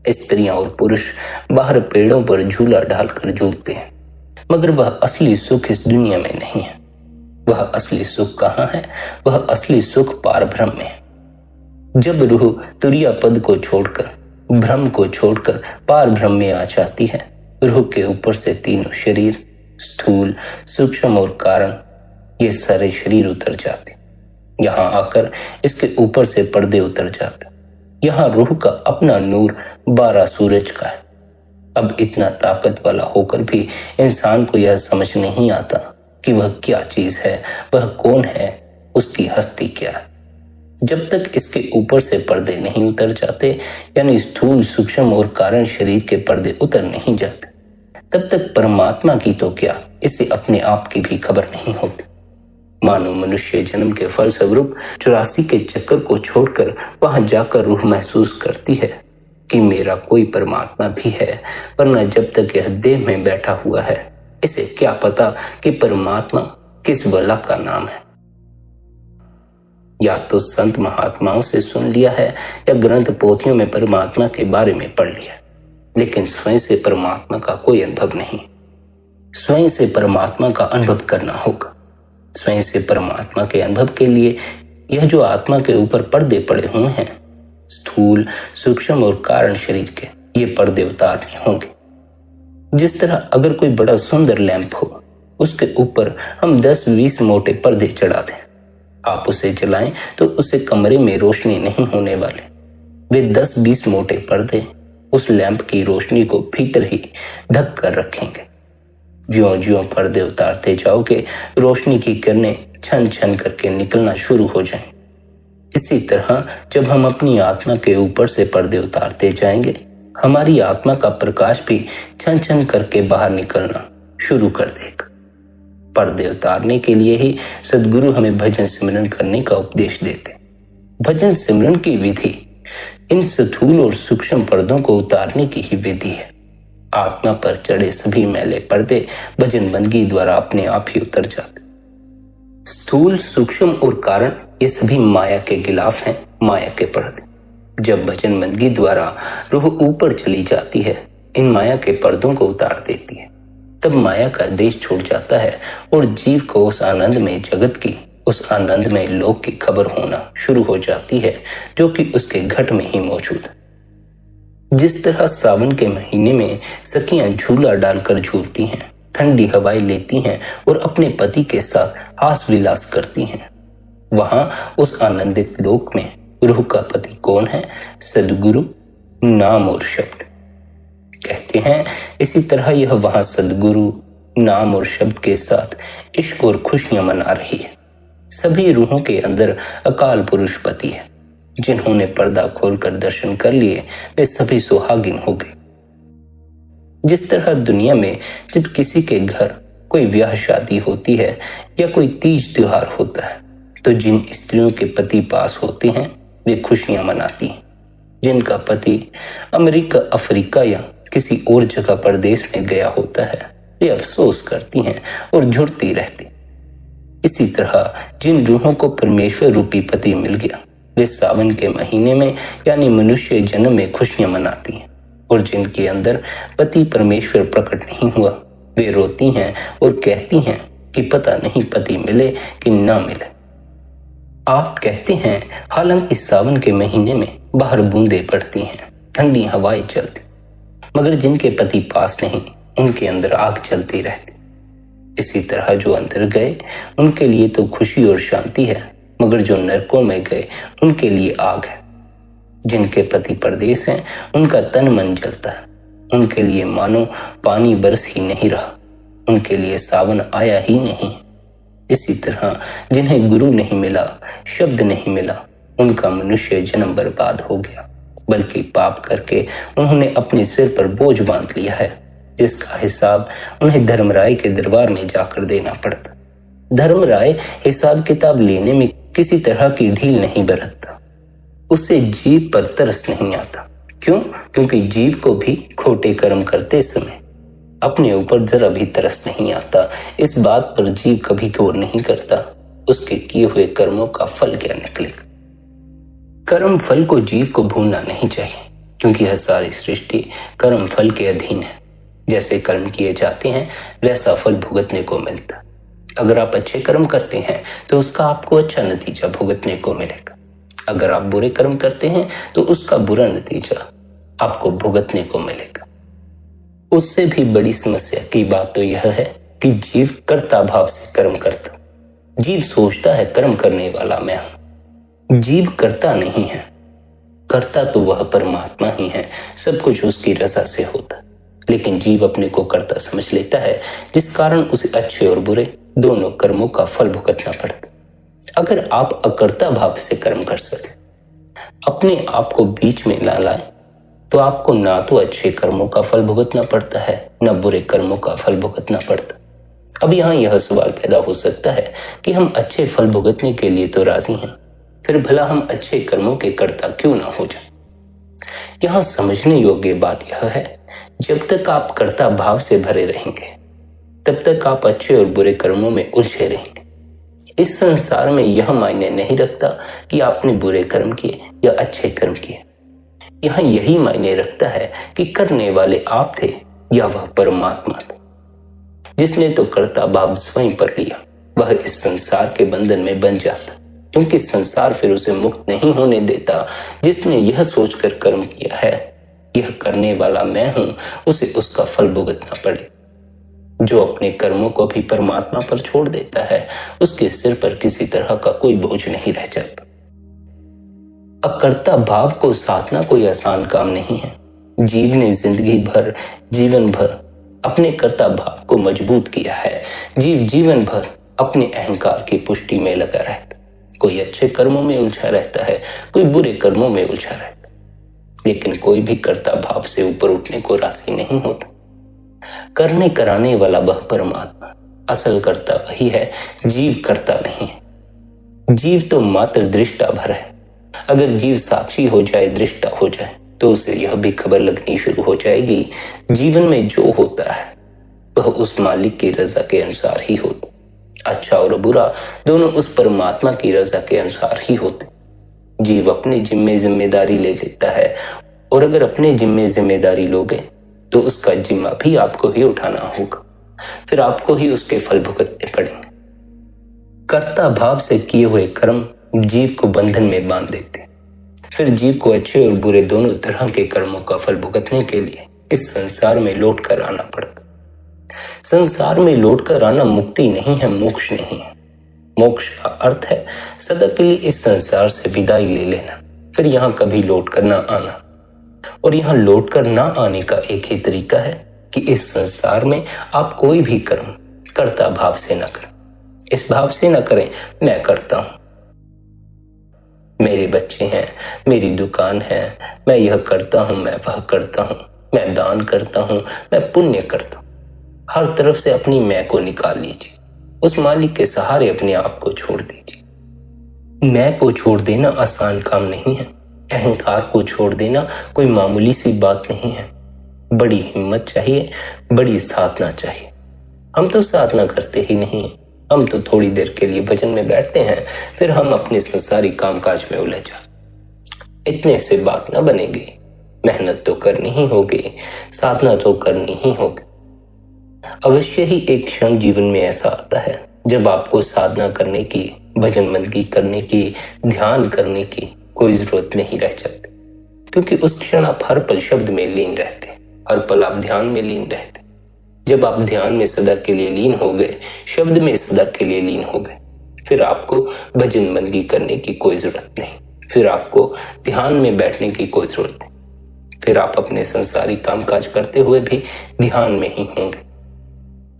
स्त्रियां और पुरुष बाहर पेड़ों पर झूला डालकर झूलते हैं, मगर वह असली सुख इस दुनिया में नहीं है। वह असली सुख कहाँ है? वह असली सुख पार ब्रह्म में है। जब रूह तुरिया पद को छोड़कर, भ्रम को छोड़कर पार ब्रह्म में आ जाती है, रूह के ऊपर से तीनों शरीर, स्थूल, सूक्ष्म और कारण, ये सारे शरीर उतर जाते। यहाँ आकर इसके ऊपर से पर्दे उतर जाते। यहाँ रूह का अपना नूर 12 सूरज का है। अब इतना ताकत वाला होकर भी इंसान को यह समझ नहीं आता कि वह क्या चीज है, वह कौन है, उसकी हस्ती क्या है। जब तक इसके ऊपर से पर्दे नहीं उतर जाते, यानी स्थूल, सूक्ष्म और कारण शरीर के पर्दे उतर नहीं जाते, तब तक परमात्मा की तो क्या, इसे अपने आप की भी खबर नहीं होती। मानो मनुष्य जन्म के फलस्वरूप 84 के चक्कर को छोड़कर वहां जाकर रूह महसूस करती है कि मेरा कोई परमात्मा भी है, वरना जब तक यह देह में बैठा हुआ है इसे क्या पता कि परमात्मा किस बला का नाम है। या तो संत महात्माओं से सुन लिया है या ग्रंथ पोथियों में परमात्मा के बारे में पढ़ लिया, लेकिन स्वयं से परमात्मा का कोई अनुभव नहीं। स्वयं से परमात्मा का अनुभव करना होगा। स्वयं से परमात्मा के अनुभव के लिए यह जो आत्मा के ऊपर पर्दे पड़े हुए हैं, स्थूल, सूक्ष्म और कारण शरीर के, ये पर्दे उतारने होंगे। जिस तरह अगर कोई बड़ा सुंदर लैंप हो, उसके ऊपर हम 10-20 मोटे पर्दे चढ़ा दें, आप उसे जलाएं तो उससे कमरे में रोशनी नहीं होने वाले। वे 10-20 मोटे पर्दे उस लैंप की रोशनी को भीतर ही ढक कर रखेंगे। ज्यों-ज्यों पर्दे उतारते जाओगे, रोशनी की किरणें छन छन करके निकलना शुरू हो जाएं। इसी तरह जब हम अपनी आत्मा के ऊपर से पर्दे उतारते जाएंगे, हमारी आत्मा का प्रकाश भी छन छन करके बाहर निकलना शुरू कर देगा। पर्दे उतारने के लिए ही सद्गुरु हमें भजन सिमरन करने का उपदेश देते। भजन सिमरन की विधि इन स्थूल और सूक्ष्म पर्दों को उतारने की ही विधि है। आत्मा पर चढ़े सभी मैले पर्दे भजन बंदगी द्वारा अपने आप ही उतर जाते। स्थूल, सूक्ष्म और कारण ये सभी माया के खिलाफ हैं, माया के पर्दे। जब भजन बंदगी द्वारा रूह ऊपर चली जाती है, इन माया के पर्दों को उतार देती है, तब माया का देश छूट जाता है और जीव को उस आनंद में जगत की, उस आनंद में लोक की खबर होना शुरू हो जाती है, जो कि उसके घट में ही मौजूद है। जिस तरह सावन के महीने में सखियां झूला डालकर झूलती हैं, ठंडी हवाएं लेती हैं और अपने पति के साथ हास विलास करती हैं, वहां उस आनंदित लोक में रूह का पति कौन है? सद्गुरु, नाम और शब्द। कहते हैं इसी तरह यह वहां सदगुरु नाम और शब्द के साथ इश्क और खुशियां मना रही है। सभी रूहों के अंदर अकाल पुरुष पति है। जिन्होंने पर्दा खोलकर दर्शन कर लिए वे सभी सुहागिन हो गए। जिस तरह दुनिया में जब किसी के घर कोई ब्याह शादी होती है या कोई तीज त्योहार होता है तो जिन स्त्रियों के पति पास होते हैं वे खुशियां मनाती हैं। जिनका पति अमेरिका, अफ्रीका या किसी और जगह परदेश में गया होता है वे अफसोस करती हैं और झुरती रहती। इसी तरह जिन रूहों को परमेश्वर रूपी पति मिल गया वे सावन के महीने में यानी मनुष्य जन्म में खुशियां मनाती हैं, और जिनके अंदर पति परमेश्वर प्रकट नहीं हुआ वे रोती हैं और कहती हैं कि पता नहीं पति मिले कि ना मिले। आप कहते हैं हालांकि सावन के महीने में बाहर बूंदें पड़ती हैं, ठंडी हवाएं चलती, मगर जिनके पति पास नहीं उनके अंदर आग चलती रहती। इसी तरह जो अंदर गए उनके लिए तो खुशी और शांति है, मगर जो नरकों में गए उनके लिए आग है। जिनके पति परदेश हैं उनका तन मन जलता है। उनके लिए मानो पानी बरस ही नहीं रहा, उनके लिए सावन आया ही नहीं। इसी तरह जिन्हें गुरु नहीं मिला, शब्द नहीं मिला, उनका मनुष्य जन्म बर्बाद हो गया, बल्कि पाप करके उन्होंने अपने सिर पर बोझ बांध लिया है, जिसका हिसाब उन्हें धर्मराय के दरबार में जाकर देना पड़ता। धर्मराय हिसाब किताब लेने में किसी तरह की ढील नहीं बरतता। उसे जीव पर तरस नहीं आता। क्यों? क्योंकि जीव को भी खोटे कर्म करते समय अपने ऊपर जरा भी तरस नहीं आता। इस बात पर जीव कभी गौर नहीं करता उसके किए हुए कर्मों का फल क्या निकलेगा। कर्म फल को जीव को भूलना नहीं चाहिए, क्योंकि यह सारी सृष्टि कर्म फल के अधीन है। जैसे कर्म किए जाते हैं वैसा फल भुगतने को मिलता। अगर आप अच्छे कर्म करते हैं तो उसका आपको अच्छा नतीजा भुगतने को मिलेगा। अगर आप बुरे कर्म करते हैं तो उसका बुरा नतीजा आपको भुगतने को मिलेगा। उससे भी बड़ी समस्या की बात तो यह है कि जीव कर्ता भाव से कर्म करता। जीव सोचता है कर्म करने वाला मैं हूं। जीव कर्ता नहीं है, कर्ता तो वह परमात्मा ही है। सब कुछ उसकी रजा से होता, लेकिन जीव अपने को कर्ता समझ लेता है, जिस कारण उसे अच्छे और बुरे दोनों कर्मों का फल भुगतना पड़ता। अगर आप अकर्ता भाव से कर्म कर सके, अपने आप को बीच में ना लाए, तो आपको ना तो अच्छे कर्मों का फल भुगतना पड़ता है न बुरे कर्मों का फल भुगतना पड़ता। अब यहाँ यह सवाल पैदा हो सकता है कि हम अच्छे फल भुगतने के लिए तो राजी हैं, फिर भला हम अच्छे कर्मों के कर्ता क्यों ना हो जाए। यहाँ समझने योग्य बात यह है, जब तक आप कर्ता भाव से भरे रहेंगे तब तक आप अच्छे और बुरे कर्मों में उलझे रहेंगे। इस संसार में यह मायने नहीं रखता कि आपने बुरे कर्म किए या अच्छे कर्म किए। यहाँ यही मायने रखता है कि करने वाले आप थे या वह परमात्मा था। जिसने तो कर्ता भाव स्वयं पर लिया वह इस संसार के बंधन में बन जाता, क्योंकि संसार फिर उसे मुक्त नहीं होने देता। जिसने यह सोचकर कर्म किया है यह करने वाला मैं हूं, उसे उसका फल भुगतना पड़े। जो अपने कर्मों को भी परमात्मा पर छोड़ देता है उसके सिर पर किसी तरह का कोई बोझ नहीं रह जाता। अकर्ता भाव को साधना कोई आसान काम नहीं है। जीव ने जिंदगी भर, जीवन भर अपने कर्ता भाव को मजबूत किया है। जीव जीवन भर अपने अहंकार की पुष्टि में लगा रहता। कोई अच्छे कर्मों में उलझा रहता है, कोई बुरे कर्मों में उलझा रहता, लेकिन कोई भी कर्ता भाव से ऊपर उठने को राजी नहीं होता। करने कराने वाला वह परमात्मा, असल कर्ता वही है, जीव कर्ता नहीं है। जीव तो मात्र दृष्टा भर है। अगर जीव साक्षी हो जाए, दृष्टा हो जाए, तो उसे यह भी खबर लगनी शुरू हो जाएगी जीवन में जो होता है वह उस मालिक की रजा के अनुसार ही होता। अच्छा और बुरा दोनों उस परमात्मा की रजा के अनुसार ही होते। जीव अपने जिम्मे जिम्मेदारी ले लेता है, और अगर अपने जिम्मे जिम्मेदारी लोगे तो उसका जिम्मा भी आपको ही उठाना होगा, फिर आपको ही उसके फल भुगतने पड़ेंगे। कर्ता भाव से किए हुए कर्म जीव को बंधन में बांध देते, फिर जीव को अच्छे और बुरे दोनों तरह के कर्मों का फल भुगतने के लिए इस संसार में लौट कर आना पड़ता। संसार में लौट कर आना मुक्ति नहीं है, मोक्ष नहीं है। मोक्ष का अर्थ है सदा के लिए इस संसार से विदाई ले लेना, फिर यहाँ कभी लौट कर ना आना। और यहाँ लौटकर ना आने का एक ही तरीका है कि इस संसार में आप कोई भी कर्म कर्ता भाव से न करें। इस भाव से न करें मैं करता हूं, मेरे बच्चे हैं, मेरी दुकान है, मैं यह करता हूं, मैं वह करता हूं, मैं दान करता हूं, मैं पुण्य करता हूं। हर तरफ से अपनी मैं को निकाल लीजिए, उस मालिक के सहारे अपने आप को छोड़ दीजिए। मैं को छोड़ देना आसान काम नहीं है। अहंकार को छोड़ देना कोई मामूली सी बात नहीं है। बड़ी हिम्मत चाहिए, बड़ी साधना चाहिए। हम तो साधना करते ही नहीं, हम तो थोड़ी देर के लिए भजन में बैठते हैं, फिर हम अपने संसारी कामकाज में उलझ जाते। इतने से बात न बनेगी, मेहनत तो करनी ही होगी, साधना तो करनी ही होगी। अवश्य ही एक क्षण जीवन में ऐसा आता है जब आपको साधना करने की, भजन बंदगी करने की, ध्यान करने की कोई जरूरत नहीं रह जाती, क्योंकि उस क्षण आप हर पल शब्द में लीन रहते, हर पल आप ध्यान में लीन रहते। जब आप ध्यान में सदा के लिए लीन हो गए, शब्द में सदा के लिए लीन हो गए, फिर आपको भजन बंदगी करने की कोई जरूरत नहीं, फिर आपको ध्यान में बैठने की कोई जरूरत नहीं, फिर आप अपने संसारी कामकाज करते हुए भी ध्यान में ही होंगे।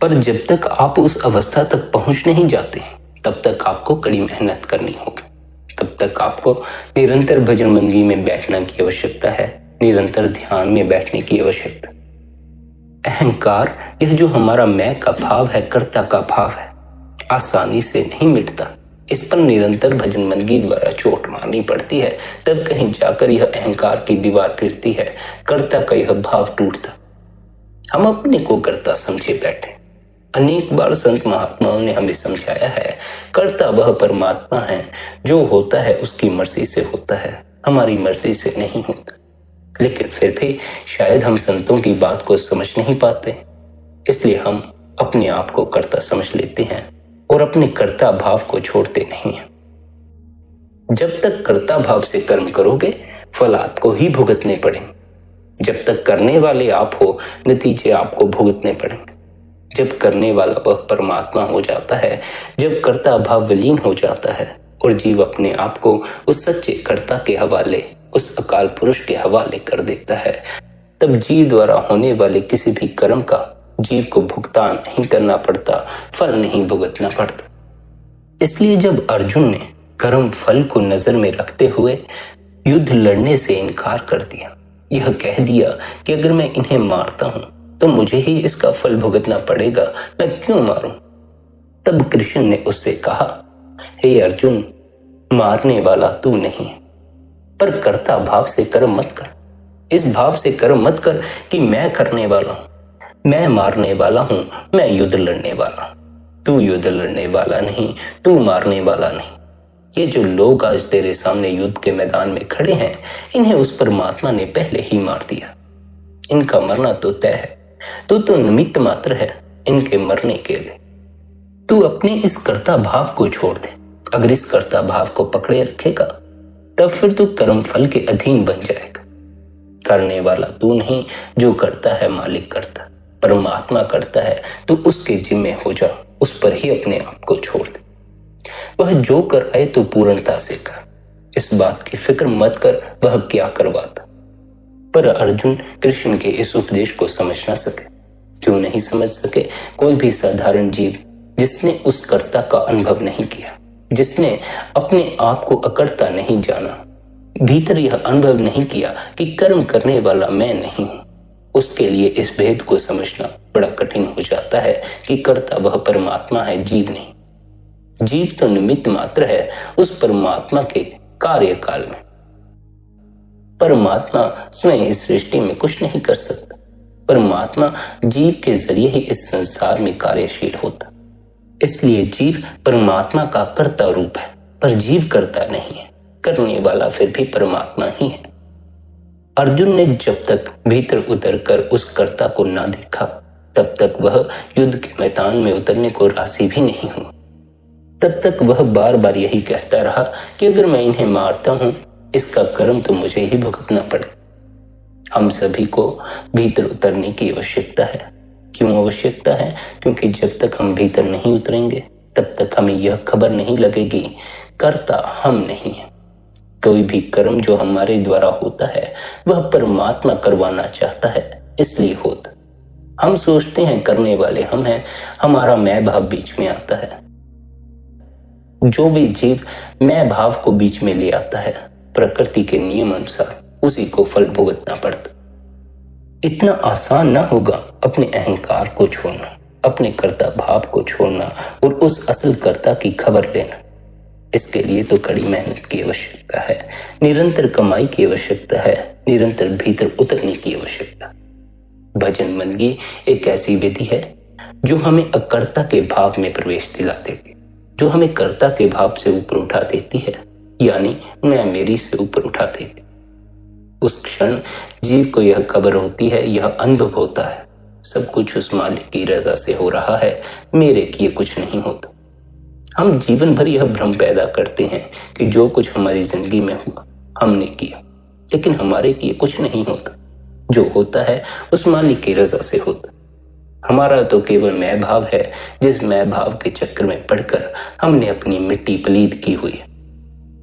पर जब तक आप उस अवस्था तक पहुंच नहीं जाते, तब तक आपको कड़ी मेहनत करनी होगी। तब तक आपको निरंतर भजन बंदगी में बैठने की आवश्यकता है, निरंतर ध्यान में बैठने की आवश्यकता। अहंकार, यह जो हमारा मैं का भाव है, कर्ता का भाव है, आसानी से नहीं मिटता। इस पर निरंतर भजन बंदगी द्वारा चोट मारनी पड़ती है, तब कहीं जाकर यह अहंकार की दीवार गिरती है, कर्ता का यह भाव टूटता। हम अपने को कर्ता समझे बैठे। अनेक बार संत महात्माओं ने हमें समझाया है, कर्ता वह परमात्मा है, जो होता है उसकी मर्जी से होता है, हमारी मर्जी से नहीं होता। लेकिन फिर भी शायद हम संतों की बात को समझ नहीं पाते, इसलिए हम अपने आप को कर्ता समझ लेते हैं और अपने कर्ता भाव को छोड़ते नहीं हैं। जब तक कर्ता भाव से कर्म करोगे, फल आपको ही भुगतने पड़ेंगे। जब तक करने वाले आप हो, नतीजे आपको भुगतने पड़ेंगे। जब करने वाला वह परमात्मा हो जाता है, जब कर्ता भाव विलीन हो जाता है और जीव अपने आप को उस सच्चे कर्ता के हवाले, उस अकाल पुरुष के हवाले कर देता है, तब जीव द्वारा होने वाले किसी भी कर्म का जीव को भुगतान नहीं करना पड़ता, फल नहीं भुगतना पड़ता। इसलिए जब अर्जुन ने कर्म फल को नजर में रखते हुए युद्ध लड़ने से इनकार कर दिया, यह कह दिया कि अगर मैं इन्हें मारता हूं तो मुझे ही इसका फल भुगतना पड़ेगा, मैं क्यों मारूं? तब कृष्ण ने उससे कहा, हे अर्जुन, मारने वाला तू नहीं, पर कर्ता भाव से कर्म मत कर। इस भाव से कर्म मत कर कि मैं करने वाला हूं, मैं मारने वाला हूं, मैं युद्ध लड़ने वाला हूं। तू युद्ध लड़ने वाला नहीं, तू मारने वाला नहीं। ये जो लोग आज तेरे सामने युद्ध के मैदान में खड़े हैं, इन्हें उस परमात्मा ने पहले ही मार दिया। इनका मरना तो तय है, तू तो निमित्त मात्र है इनके मरने के लिए। तू अपने इस कर्ता भाव को छोड़ दे। अगर इस कर्ता भाव को पकड़े रखेगा, तब फिर तू कर्म फल के अधीन बन जाएगा। करने वाला तू नहीं, जो करता है मालिक करता, परमात्मा करता है, तू उसके जिम्मे हो जा, उस पर ही अपने आप को छोड़ दे। वह जो कराए तो पूर्णता से कर, इस बात की फिक्र मत कर वह क्या करवाता। पर अर्जुन कृष्ण के इस उपदेश को समझ ना सके। क्यों नहीं समझ सके? कोई भी साधारण जीव जिसने उस कर्ता का अनुभव नहीं किया, जिसने अपने आप को अकर्ता नहीं जाना, भीतर यह अनुभव नहीं किया कि कर्म करने वाला मैं नहीं हूं, उसके लिए इस भेद को समझना बड़ा कठिन हो जाता है कि कर्ता वह परमात्मा है, जीव नहीं। जीव तो निमित्त मात्र है उस परमात्मा के कार्यकाल में। परमात्मा स्वयं इस सृष्टि में कुछ नहीं कर सकता। परमात्मा जीव के जरिए ही इस संसार में कार्यशील होता। इसलिए जीव परमात्मा का कर्ता रूप है, पर जीव कर्ता नहीं है। करने वाला फिर भी परमात्मा ही है। अर्जुन ने जब तक भीतर उतर कर उस कर्ता को ना देखा, तब तक वह युद्ध के मैदान में उतरने को राजी भी नहीं हुआ। तब तक वह बार बार यही कहता रहा कि अगर मैं इन्हें मारता हूं, इसका कर्म तो मुझे ही भुगतना पड़े। हम सभी को भीतर उतरने की आवश्यकता है। क्यों आवश्यकता है? क्योंकि जब तक हम भीतर नहीं उतरेंगे, तब तक हमें यह खबर नहीं लगेगी कर्ता हम नहीं है, कोई भी कर्म जो हमारे द्वारा होता है वह परमात्मा करवाना चाहता है, इसलिए होता। हम सोचते हैं करने वाले हम हैं, हमारा मैं भाव बीच में आता है। जो भी जीव मैं भाव को बीच में ले आता है, प्रकृति के नियम अनुसार उसी को फल भुगतना पड़ता। इतना आसान ना होगा अपने अहंकार को छोड़ना, अपने कर्ता भाव को छोड़ना और उस असल कर्ता की खबर लेना। इसके लिए तो कड़ी मेहनत की आवश्यकता है, निरंतर कमाई की आवश्यकता है, निरंतर भीतर उतरने की आवश्यकता। भजन बंदगी एक ऐसी विधि है जो हमें अकर्ता के भाव में प्रवेश दिला देती, जो हमें कर्ता के भाव से ऊपर उठा देती है, यानी मैं मेरी से ऊपर उठा देती। उस क्षण जीव को यह खबर होती है, यह अनुभव होता है, सब कुछ उस मालिक की रजा से हो रहा है, मेरे किए कुछ नहीं होता। हम जीवन भर यह भ्रम पैदा करते हैं कि जो कुछ हमारी जिंदगी में हुआ हमने किया, लेकिन हमारे किए कुछ नहीं होता। जो होता है उस मालिक की रजा से होता। हमारा तो केवल मैं भाव है, जिस मैं भाव के चक्कर में पड़कर हमने अपनी मिट्टी पलीद की हुई है।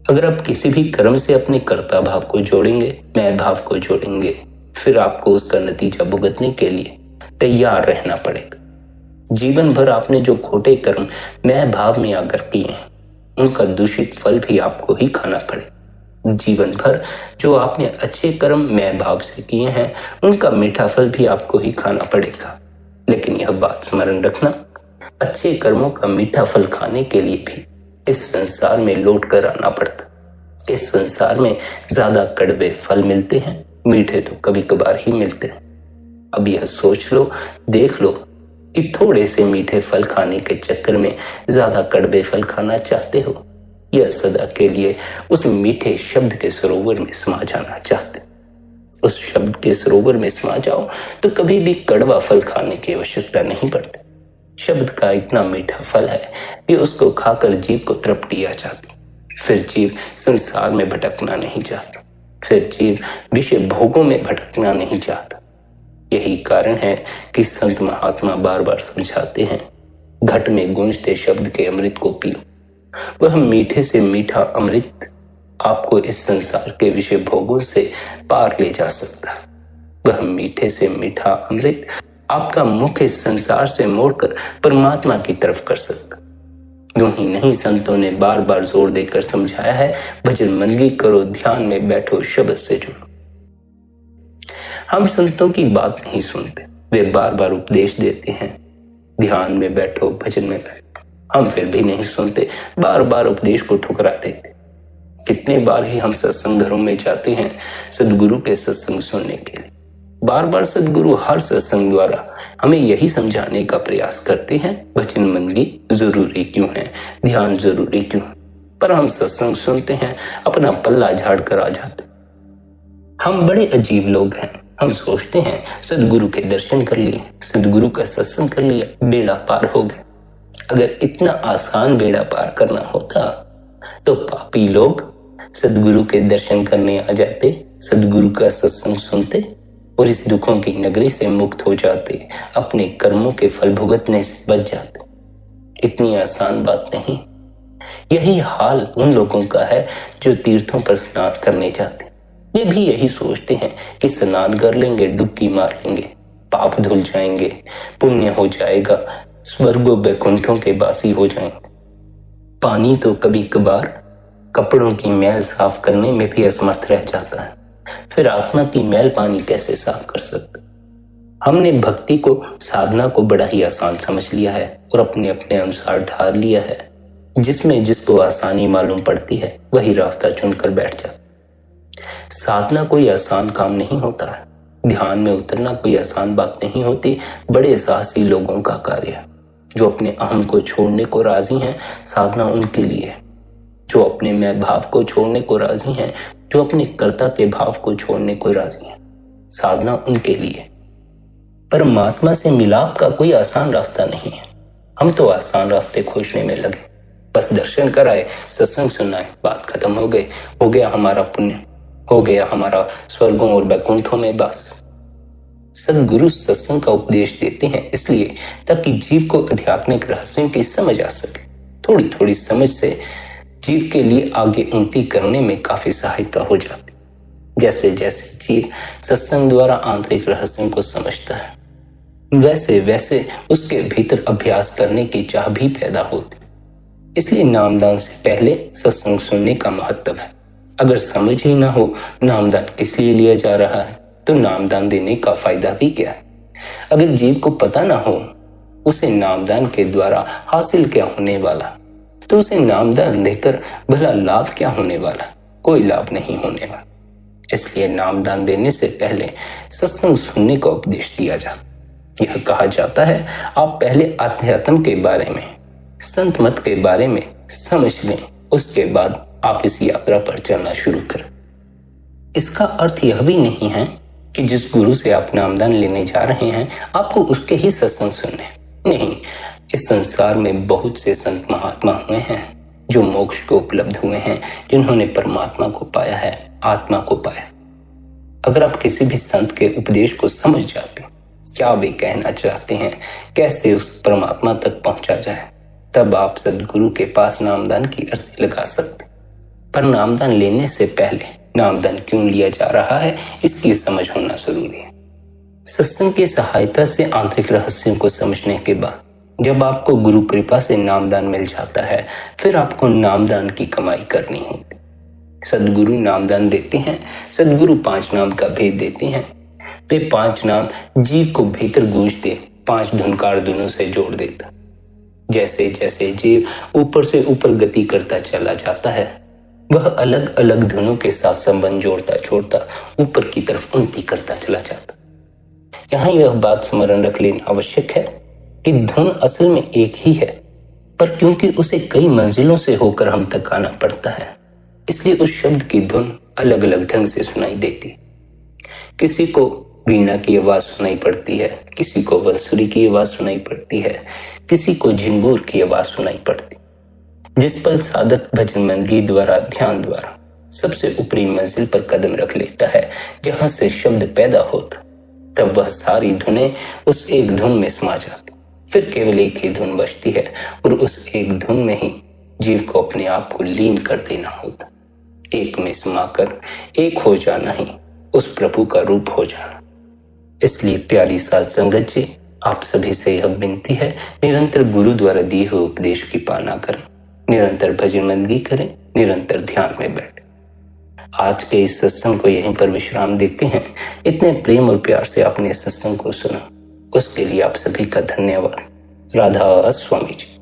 अगर आप किसी भी कर्म से अपने कर्ता भाव को जोड़ेंगे, मैं भाव को जोड़ेंगे, फिर आपको उसका नतीजा भुगतने के लिए तैयार रहना पड़ेगा। जीवन भर आपने जो खोटे कर्म मैं भाव में आकर किए हैं, उनका दूषित फल भी आपको ही खाना पड़ेगा। जीवन भर जो आपने अच्छे कर्म मैं भाव से किए हैं, उनका मीठा फल भी आपको ही खाना पड़ेगा। लेकिन यह बात स्मरण रखना, अच्छे कर्मों का मीठा फल खाने के लिए भी इस संसार में लौट कर आना पड़ता। इस संसार में ज्यादा कड़वे फल मिलते हैं, मीठे तो कभी कभार ही मिलते हैं। अब यह सोच लो, देख लो कि थोड़े से मीठे फल खाने के चक्कर में ज्यादा कड़वे फल खाना चाहते हो, या सदा के लिए उस मीठे शब्द के सरोवर में समा जाना चाहते। उस शब्द के सरोवर में समा जाओ तो कभी भी कड़वा फल खाने की आवश्यकता नहीं पड़ती। शब्द का इतना मीठा फल है कि उसको खाकर जीव को तृप्ति आ जाती। फिर जीव संसार में भटकना नहीं चाहता, फिर जीव विषय भोगों में भटकना नहीं चाहता। यही कारण है कि संत महात्मा बार बार समझाते हैं, घट में गूंजते शब्द के अमृत को पियो। वह मीठे से मीठा अमृत आपको इस संसार के विषय भोगों से पार ले जा सकता। वह मीठे से मीठा अमृत आपका मुख इस संसार से मोड़कर परमात्मा की तरफ कर सकता। यूं ही नहीं, संतों ने बार बार जोर देकर समझाया है, भजन बंदगी करो, ध्यान में बैठो, शब्द से जुड़ो। हम संतों की बात नहीं सुनते, वे बार बार उपदेश देते हैं, ध्यान में बैठो, भजन में बैठो। हम फिर भी नहीं सुनते, बार बार उपदेश को ठुकरा देते। कितने बार ही हम सत्संग घरों में जाते हैं सदगुरु के सत्संग सुनने के लिए। बार बार सदगुरु हर सत्संग द्वारा हमें यही समझाने का प्रयास करते हैं, भजन बंदगी जरूरी क्यों है, ध्यान जरूरी क्यों है। पर हम सत्संग सुनते हैं, अपना पल्ला झाड़ कर आ जाते। हम बड़े अजीब लोग हैं। हम सोचते हैं सदगुरु के दर्शन कर लिए, सदगुरु का सत्संग कर लिया, बेड़ा पार हो गया। अगर इतना आसान बेड़ा पार करना होता तो पापी लोग सदगुरु के दर्शन करने आ जाते, सदगुरु का सत्संग सुनते और इस दुखों की नगरी से मुक्त हो जाते, अपने कर्मों के फल भुगतने से बच जाते। इतनी आसान बात नहीं। यही हाल उन लोगों का है जो तीर्थों पर स्नान करने जाते। वे भी यही सोचते हैं कि स्नान कर लेंगे, डुबकी मार लेंगे, पाप धुल जाएंगे, पुण्य हो जाएगा, स्वर्गों वैकुंठों के वासी हो जाएंगे। पानी तो कभी कभार कपड़ों की मैल साफ करने में भी असमर्थ रह जाता है, फिर आत्मा की मैल पानी कैसे साफ कर सकता। हमने भक्ति को, साधना को बड़ा ही आसान समझ लिया है और अपने अपने अनुसार ढाल लिया है। जिसमें जिसको आसानी मालूम पड़ती है वही रास्ता चुनकर बैठ जाता। साधना कोई आसान काम नहीं होता है, ध्यान में उतरना कोई आसान बात नहीं होती। बड़े साहसी लोगों का कार्य है। जो अपने अहम को छोड़ने को राजी हैं, साधना उनके लिए है। जो अपने मैं भाव को छोड़ने को राजी हैं, जो अपने कर्ता के भाव को छोड़ने को राजी हैं, साधना उनके लिए। परमात्मा से मिलाप का कोई आसान रास्ता नहीं है। हम तो आसान रास्ते खोजने में लगे, बस दर्शन कराए, सत्संग सुनाए, बात खत्म हो गई, हो गया हमारा पुण्य, हो गया हमारा स्वर्गों और वैकुंठों में वास। सदगुरु सत्संग का उपदेश देते हैं इसलिए ताकि जीव को आध्यात्मिक रहस्यों की समझ आ सके। थोड़ी थोड़ी समझ से जीव के लिए आगे उन्नति करने में काफी सहायता हो जाती। जैसे जैसे जीव सत्संग द्वारा आंतरिक रहस्यों को समझता है, वैसे वैसे उसके भीतर अभ्यास करने की चाह भी पैदा होती। इसलिए नामदान से पहले सत्संग सुनने का महत्व है। अगर समझ ही ना हो नामदान किस लिए लिया जा रहा है तो नामदान देने का फायदा भी क्या है। अगर जीव को पता ना हो उसे नामदान के द्वारा हासिल क्या होने वाला, तो उसे नामदान देकर भला लाभ क्या होने वाला, कोई लाभ नहीं होने वाला। इसलिए नामदान देने से पहले सत्संग सुनने का उपदेश दिया जाता। यह कहा जाता है आप पहले आध्यात्म के बारे में, संत मत के बारे में समझ लें, उसके बाद आप इस यात्रा पर चलना शुरू करें। इसका अर्थ यह भी नहीं है कि जिस गुरु से आप नामदान लेने जा रहे हैं आपको उसके ही सत्संग सुनने। नहीं, इस संसार में बहुत से संत महात्मा हुए हैं जो मोक्ष को उपलब्ध हुए हैं, जिन्होंने परमात्मा को पाया है, आत्मा को पाया। अगर आप किसी भी संत के उपदेश को समझ जाते क्या वे कहना चाहते हैं, कैसे उस परमात्मा तक पहुंचा जाए, तब आप सदगुरु के पास नामदान की अर्जी लगा सकते। पर नामदान लेने से पहले नामदान क्यों लिया जा रहा है इसकी समझ होना जरूरी है। सत्संग की सहायता से आंतरिक रहस्यों को समझने के बाद जब आपको गुरु कृपा से नामदान मिल जाता है, फिर आपको नामदान की कमाई करनी होती। सदगुरु नामदान देते हैं। सदगुरु 5 नाम का भेद देते हैं। वे 5 नाम जीव को भीतर गूंजते 5 धुनकार धुनों से जोड़ देता। जैसे जैसे जीव ऊपर से ऊपर गति करता चला जाता है, वह अलग अलग धुनों के साथ संबंध जोड़ता छोड़ता ऊपर की तरफ उन्नति करता चला जाता। यहाँ यह बात स्मरण रख लेना आवश्यक है कि धुन असल में एक ही है, पर क्योंकि उसे कई मंजिलों से होकर हम तक आना पड़ता है, इसलिए उस शब्द की धुन अलग अलग ढंग से सुनाई देती। किसी को वीणा की आवाज सुनाई पड़ती है, किसी को बंसुरी की आवाज सुनाई पड़ती है, किसी को झिंगूर की आवाज सुनाई पड़ती। जिस पल साधक भजन मंदगी द्वारा, ध्यान द्वारा सबसे ऊपरी मंजिल पर कदम रख लेता है जहां से शब्द पैदा होता, तब वह सारी धुनें उस एक धुन में समा जाती। फिर केवल एक ही धुन बचती है और उस एक धुन में ही जीव को अपने आप को लीन कर देना होता। एक में समाकर एक हो जाना ही उस प्रभु का रूप हो जाना। इसलिए प्यारी साध संगत जी, आप सभी से यह विनती है, निरंतर गुरु द्वारा दिए हुए उपदेश की पालना करें, निरंतर भजन मंदगी करें, निरंतर ध्यान में बैठें। आज के इस सत्संग को यहीं पर विश्राम देते हैं। इतने प्रेम और प्यार से आपने इस सत्संग को सुना, उसके लिए आप सभी का धन्यवाद। राधा स्वामी जी।